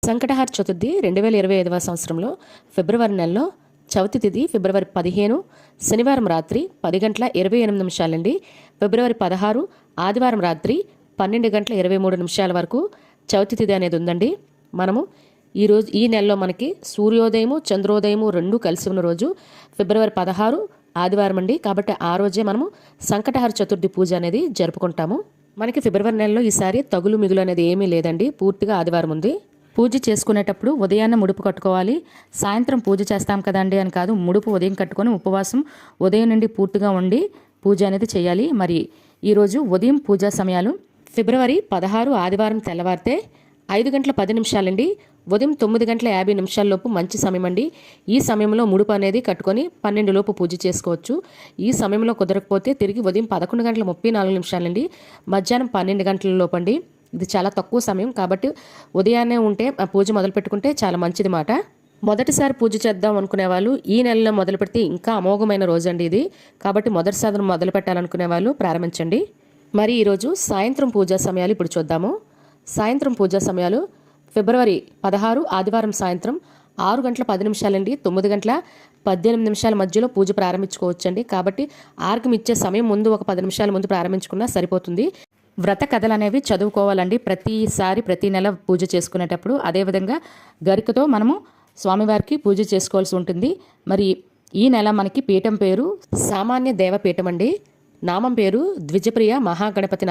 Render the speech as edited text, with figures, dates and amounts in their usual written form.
సంకటహార చతుర్థి 2025వ సంవత్సరంలో ఫిబ్రవరి నెలలో చవితి తిథి ఫిబ్రవరి 15, శనివారం రాత్రి 10:28 నుండి ఫిబ్రవరి 16 ఆదివారం రాత్రి 12:23 వరకు చవితి తిథి అనేది ఉందండి. మనము ఈరోజు ఈ నెలలో మనకి సూర్యోదయము చంద్రోదయము రెండు కలిసి ఉన్న రోజు ఫిబ్రవరి 16 ఆదివారం అండి. కాబట్టి ఆ రోజే మనము సంకటహార చతుర్థి పూజ అనేది జరుపుకుంటాము. మనకి ఫిబ్రవరి నెలలో ఈసారి తగులు మిగులు అనేది ఏమీ లేదండి, పూర్తిగా ఆదివారం ఉంది. పూజ చేసుకునేటప్పుడు ఉదయాన్నే ముడుపు కట్టుకోవాలి. సాయంత్రం పూజ చేస్తాం కదండి అని కాదు, ముడుపు ఉదయం కట్టుకొని ఉపవాసం ఉదయం నుండి పూర్తిగా ఉండి పూజ అనేది చేయాలి. మరి ఈరోజు ఉదయం పూజా సమయాలు ఫిబ్రవరి 16 ఆదివారం తెల్లవారితే 5:10 అండి. ఉదయం 9:50 లోపు మంచి సమయం అండి. ఈ సమయంలో ముడుపు అనేది కట్టుకొని 12 లోపు పూజ చేసుకోవచ్చు. ఈ సమయంలో కుదరకపోతే తిరిగి ఉదయం 11:34 అండి, మధ్యాహ్నం 12 గంటల లోపు అండి. ఇది చాలా తక్కువ సమయం కాబట్టి ఉదయాన్నే ఉంటే ఆ పూజ మొదలు పెట్టుకుంటే చాలా మంచిది మాట. మొదటిసారి పూజ చేద్దాం అనుకునే వాళ్ళు ఈ నెలలో మొదలు పెడితే ఇంకా అమోఘమైన రోజు అండి ఇది. కాబట్టి మొదటి సాధన మొదలు పెట్టాలనుకునే వాళ్ళు ప్రారంభించండి. మరి ఈరోజు సాయంత్రం పూజా సమయాలు ఇప్పుడు చూద్దాము. సాయంత్రం పూజా సమయాలు ఫిబ్రవరి 16 ఆదివారం సాయంత్రం 6:10 అండి, 9:18 మధ్యలో పూజ ప్రారంభించుకోవచ్చండి. కాబట్టి ఆర్గం ఇచ్చే సమయం ముందు ఒక 10 నిమిషాల ముందు ప్రారంభించుకున్నా సరిపోతుంది. వ్రత కథలు అనేవి చదువుకోవాలండి ప్రతిసారి ప్రతి నెల పూజ చేసుకునేటప్పుడు. అదేవిధంగా గరికతో మనము స్వామివారికి పూజ చేసుకోవాల్సి ఉంటుంది. మరి ఈ నెల మనకి పీఠం పేరు సామాన్య దేవపీఠం అండి. నామం పేరు ద్విజప్రియ మహాగణపతి